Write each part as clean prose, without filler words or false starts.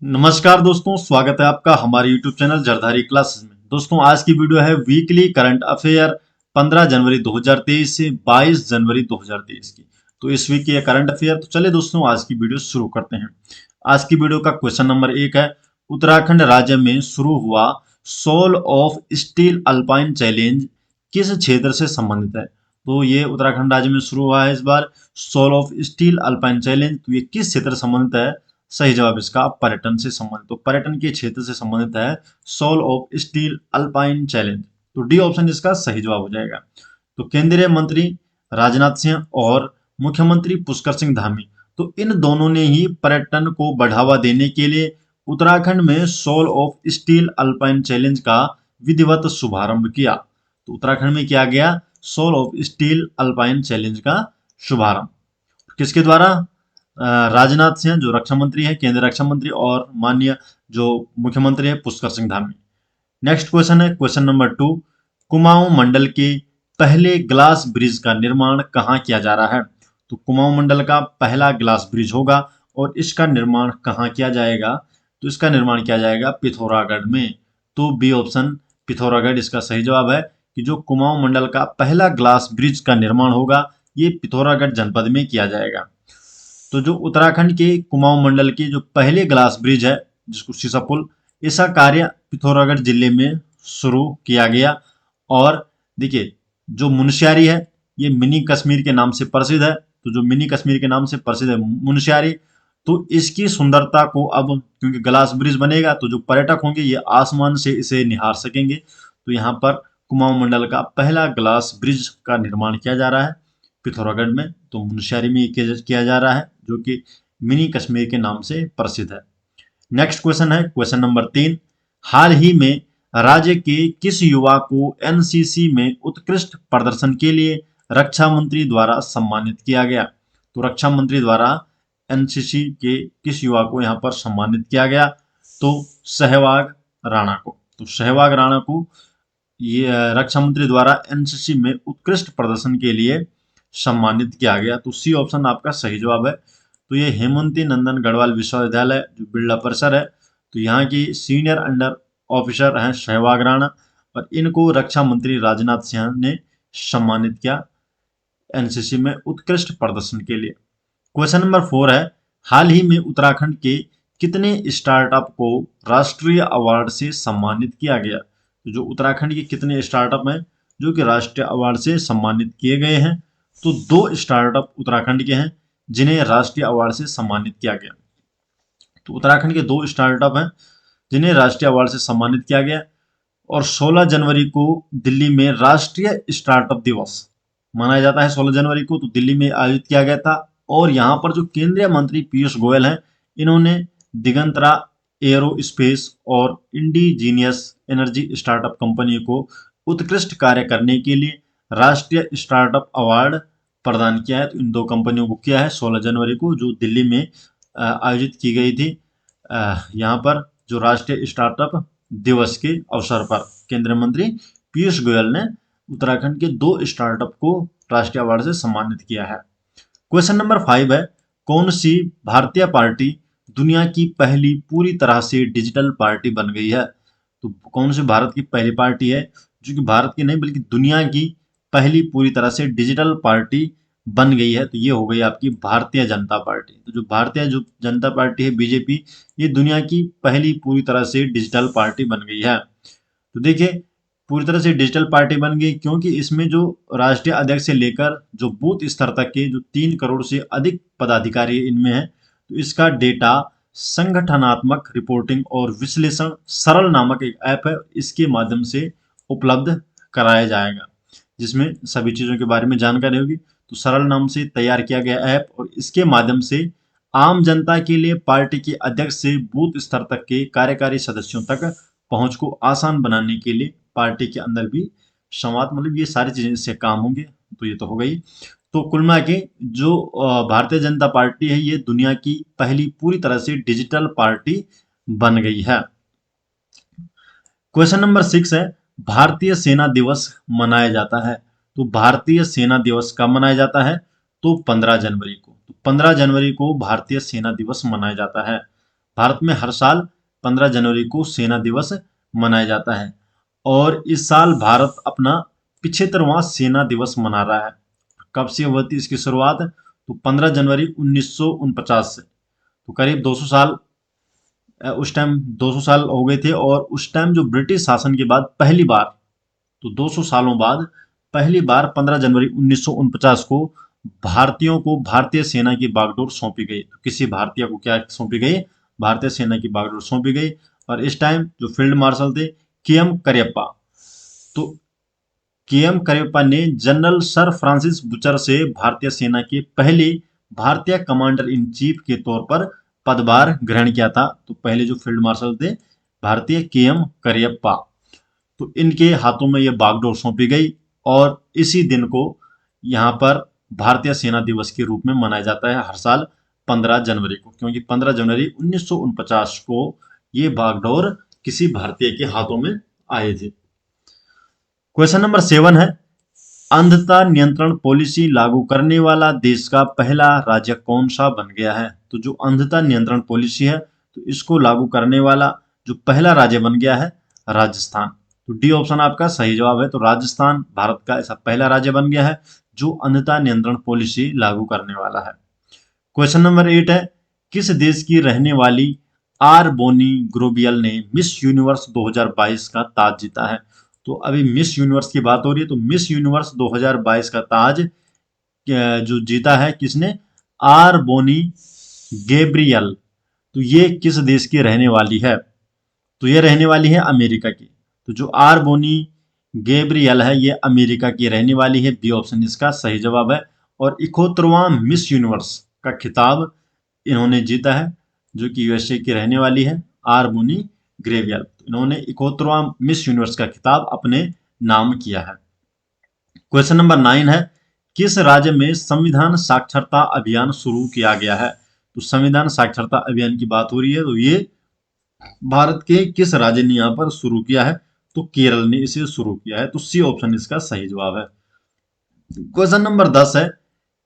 नमस्कार दोस्तों, स्वागत है आपका हमारे YouTube चैनल जरधारी क्लासेस में। दोस्तों, आज की वीडियो है वीकली करंट अफेयर 15 जनवरी 2023 से 22 जनवरी 2023 की। तो इस वीक की करंट अफेयर। तो चले दोस्तों, आज की वीडियो शुरू करते हैं। आज की वीडियो का क्वेश्चन नंबर 1 है, उत्तराखंड राज्य में शुरू हुआ soul of steel alpine challenge किस क्षेत्र से संबंधित है। तो ये उत्तराखंड राज्य में शुरू हुआ है इस बार Soul of steel alpine challenge. तो ये किस क्षेत्र से संबंधित है? सही जवाब इसका पर्यटन से संबंधित, तो पर्यटन के क्षेत्र से संबंधित है soul of steel alpine challenge. तो डी ऑप्शन इसका सही जवाब हो जाएगा। तो केंद्रीय मंत्री राजनाथ सिंह और मुख्यमंत्री पुष्कर सिंह धामी, तो इन दोनों ने ही पर्यटन को बढ़ावा देने के लिए उत्तराखंड में soul of steel alpine challenge का विधिवत शुभारंभ किया। तो उत्तराखंड में किया गया soul of steel alpine challenge का शुभारंभ किसके द्वारा? राजनाथ सिंह जो रक्षा मंत्री है, केंद्रीय रक्षा मंत्री, और माननीय जो मुख्यमंत्री है पुष्कर सिंह धामी। नेक्स्ट क्वेश्चन है क्वेश्चन नंबर 2, कुमाऊं मंडल के पहले ग्लास ब्रिज का निर्माण कहाँ किया जा रहा है? तो कुमाऊं मंडल का पहला ग्लास ब्रिज होगा और इसका निर्माण कहाँ किया जाएगा? तो इसका निर्माण किया जाएगा पिथौरागढ़ में। तो बी ऑप्शन पिथौरागढ़ इसका सही जवाब है कि जो कुमाऊं मंडल का पहला ग्लास ब्रिज का निर्माण होगा ये पिथौरागढ़ जनपद में किया जाएगा। तो जो उत्तराखंड के कुमाऊं मंडल के जो पहले ग्लास ब्रिज है जिसको सीसा पुल, इसका कार्य पिथौरागढ़ जिले में शुरू किया गया। और देखिए जो मुनस्यारी है ये मिनी कश्मीर के नाम से प्रसिद्ध है। तो जो मिनी कश्मीर के नाम से प्रसिद्ध है मुनस्यारी, तो इसकी सुंदरता को अब क्योंकि ग्लास ब्रिज बनेगा तो जो पर्यटक होंगे ये आसमान से इसे निहार सकेंगे। तो यहाँ पर कुमाऊं मंडल का पहला ग्लास ब्रिज का निर्माण किया जा रहा है पिथौरागढ़ में। तो मुनस्यारी में किया जा रहा है जो कि मिनी कश्मीर के नाम से प्रसिद्ध है। नेक्स्ट क्वेश्चन है क्वेश्चन नंबर 3, हाल ही में राज्य के किस युवा को एनसीसी में उत्कृष्ट प्रदर्शन के लिए रक्षा मंत्री द्वारा सम्मानित किया गया? तो रक्षा मंत्री द्वारा एनसीसी के किस युवा को यहाँ पर सम्मानित किया गया? तो सहवाग राणा को। तो सहवाग राणा को ये रक्षा मंत्री द्वारा एनसीसी में उत्कृष्ट प्रदर्शन के लिए सम्मानित किया गया। तो सी ऑप्शन आपका सही जवाब है। तो ये हेमंती नंदन गढ़वाल विश्वविद्यालय जो बिरला परिसर है, तो यहाँ की सीनियर अंडर ऑफिसर हैं सहवाग राणा और इनको रक्षा मंत्री राजनाथ सिंह ने सम्मानित किया एनसीसी में उत्कृष्ट प्रदर्शन के लिए। क्वेश्चन नंबर 4 है, हाल ही में उत्तराखंड के कितने स्टार्टअप को राष्ट्रीय अवार्ड से सम्मानित किया गया? तो जो उत्तराखंड के कितने स्टार्टअप हैं जो कि राष्ट्रीय अवार्ड से सम्मानित किए गए हैं? तो 2 स्टार्टअप उत्तराखंड के हैं जिन्हें राष्ट्रीय अवार्ड से सम्मानित किया गया। तो उत्तराखंड के 2 स्टार्टअप हैं जिन्हें राष्ट्रीय अवार्ड से सम्मानित किया गया। और 16 जनवरी को दिल्ली में राष्ट्रीय स्टार्टअप दिवस मनाया जाता है। 16 जनवरी को तो दिल्ली में आयोजित किया गया था। और यहाँ पर जो केंद्रीय मंत्री पीयूष गोयल हैं इन्होंने दिगंतरा एरोस्पेस और इंडिजीनियस एनर्जी स्टार्टअप कंपनी को उत्कृष्ट कार्य करने के लिए राष्ट्रीय स्टार्टअप अवार्ड प्रदान किया है। तो इन 2 कंपनियों को किया है 16 जनवरी को जो दिल्ली में आयोजित की गई थी। यहाँ पर जो राष्ट्रीय स्टार्टअप दिवस के अवसर पर केंद्रीय मंत्री पीयूष गोयल ने उत्तराखंड के 2 स्टार्टअप को राष्ट्रीय अवार्ड से सम्मानित किया है। क्वेश्चन नंबर 5 है, कौन सी भारतीय पार्टी दुनिया की पहली पूरी तरह से डिजिटल पार्टी बन गई है? तो कौन सी भारत की पहली पार्टी है जो कि भारत की नहीं बल्कि दुनिया की पहली पूरी तरह से डिजिटल पार्टी बन गई है? तो ये हो गई आपकी भारतीय जनता पार्टी। तो जो भारतीय जो जनता पार्टी है बीजेपी, ये दुनिया की पहली पूरी तरह से डिजिटल पार्टी बन गई है। तो देखिए पूरी तरह से डिजिटल पार्टी बन गई क्योंकि इसमें जो राष्ट्रीय अध्यक्ष से लेकर जो बूथ स्तर तक के जो 3 करोड़ से अधिक पदाधिकारी इनमें है, तो इसका डेटा संगठनात्मक रिपोर्टिंग और विश्लेषण सरल नामक एक ऐप है, इसके माध्यम से उपलब्ध कराया जाएगा जिसमें सभी चीज़ों के बारे में जानकारी होगी। तो सरल नाम से तैयार किया गया ऐप और इसके माध्यम से आम जनता के लिए पार्टी के अध्यक्ष से बूथ स्तर तक के कार्यकारी सदस्यों तक पहुंच को आसान बनाने के लिए पार्टी के अंदर भी संवाद, मतलब ये सारी चीजें इससे काम होंगे। तो ये तो हो गई। तो कुल मिला के जो भारतीय जनता पार्टी है ये दुनिया की पहली पूरी तरह से डिजिटल पार्टी बन गई है। क्वेश्चन नंबर 6 है, भारतीय सेना दिवस मनाया जाता है। तो भारतीय सेना दिवस कब मनाया जाता है? तो 15 जनवरी को। तो 15 जनवरी को भारतीय सेना दिवस मनाया जाता है। भारत में हर साल 15 जनवरी को सेना दिवस मनाया जाता है और इस साल भारत अपना 75वां सेना दिवस मना रहा है। कब से हुई थी इसकी शुरुआत? तो 15 जनवरी 1949 से। तो करीब 200 साल, उस टाइम 200 साल हो गए थे। और उस टाइम जो ब्रिटिश शासन के बाद पहली बार, तो 200 सालों बाद पहली बार 15 जनवरी 1949 को भारतीयों को भारतीय सेना की बागडोर सौंपी गई। तो किसी भारतीय को क्या सौंपी गई? भारतीय सेना की बागडोर सौंपी गई। और इस टाइम जो फील्ड मार्शल थे के.एम. करियप्पा, तो के.एम. करियप्पा ने जनरल सर फ्रांसिस बुचर से भारतीय सेना के पहले भारतीय कमांडर इन चीफ के तौर पर पदभार ग्रहण किया था। तो पहले जो फील्ड मार्शल थे भारतीय के.एम. करियप्पा, तो इनके हाथों में यह बागडोर सौंपी गई और इसी दिन को यहाँ पर भारतीय सेना दिवस के रूप में मनाया जाता है हर साल 15 जनवरी को, क्योंकि 15 जनवरी 1949 को ये बागडोर किसी भारतीय के हाथों में आए थे। क्वेश्चन नंबर 7 है, अंधता नियंत्रण पॉलिसी लागू करने वाला देश का पहला राज्य कौन सा बन गया है? तो जो अंधता नियंत्रण पॉलिसी है, तो इसको लागू करने वाला जो पहला राज्य बन गया है राजस्थान। तो डी ऑप्शन आपका सही जवाब है। तो राजस्थान भारत का ऐसा पहला राज्य बन गया है जो अंधता नियंत्रण पॉलिसी लागू करने वाला है। क्वेश्चन नंबर 8 है, किस देश की रहने वाली आर बोनी ग्रोबियल ने मिस यूनिवर्स 2022 का ताज जीता है? तो अभी मिस यूनिवर्स की बात हो रही है, तो मिस यूनिवर्स 2022 का ताज जो जीता है किसने? R Bonney Gabriel. तो ये किस देश की रहने वाली है? तो ये रहने वाली है अमेरिका की। तो जो आर बोनी गैब्रियल है ये अमेरिका की रहने वाली है। बी ऑप्शन इसका सही जवाब है। और 71वां मिस यूनिवर्स का खिताब इन्होंने जीता है, जो कि यूएसए की रहने वाली है आर बोनी ग्रेवियल। इन्होंने 71वां मिस यूनिवर्स का खिताब अपने नाम किया है। क्वेश्चन नंबर 9 है, किस राज्य में संविधान साक्षरता अभियान शुरू किया गया है? तो संविधान साक्षरता अभियान की बात हो रही है, तो ये भारत के किस राज्य ने यहाँ पर शुरू किया है? तो केरल ने इसे शुरू किया है। तो सी ऑप्शन इसका सही जवाब है। क्वेश्चन नंबर 10 है,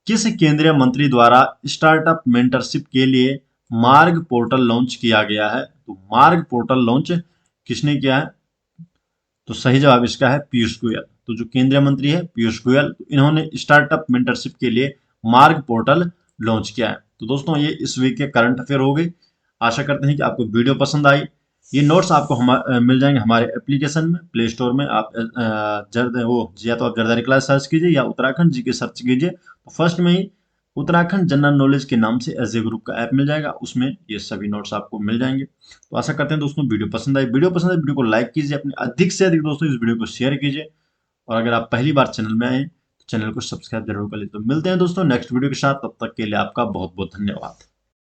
किस केंद्रीय मंत्री द्वारा स्टार्टअप मेंटरशिप के लिए मार्ग पोर्टल लॉन्च किया गया है? तो मार्ग पोर्टल लॉन्च किसने किया है? तो सही जवाब इसका है पीयूष गोयल। तो जो केंद्रीय मंत्री है पीयूष गोयल, इन्होंने स्टार्टअप मेंटरशिप के लिए मार्ग पोर्टल लॉन्च किया है। तो दोस्तों ये इस वीक के करंट अफेयर हो गए। आशा करते हैं कि आपको वीडियो पसंद आई। ये नोट्स आपको मिल जाएंगे हमारे एप्लीकेशन में, प्ले स्टोर में। आप या तो आप जरदारी क्लास सर्च कीजिए या उत्तराखंड जीके सर्च कीजिए। तो फर्स्ट में ही उत्तराखंड जनरल नॉलेज के नाम से एसजे ग्रुप का ऐप मिल जाएगा, उसमें ये सभी नोट्स आपको मिल जाएंगे। तो आशा करते हैं दोस्तों वीडियो पसंद आई। वीडियो को लाइक कीजिए, अपने अधिक से अधिक दोस्तों इस वीडियो को शेयर कीजिए। और अगर आप पहली बार चैनल में आए तो चैनल को सब्सक्राइब जरूर कर लीजिए। तो मिलते हैं दोस्तों नेक्स्ट वीडियो के साथ, तब तक के लिए आपका बहुत बहुत धन्यवाद।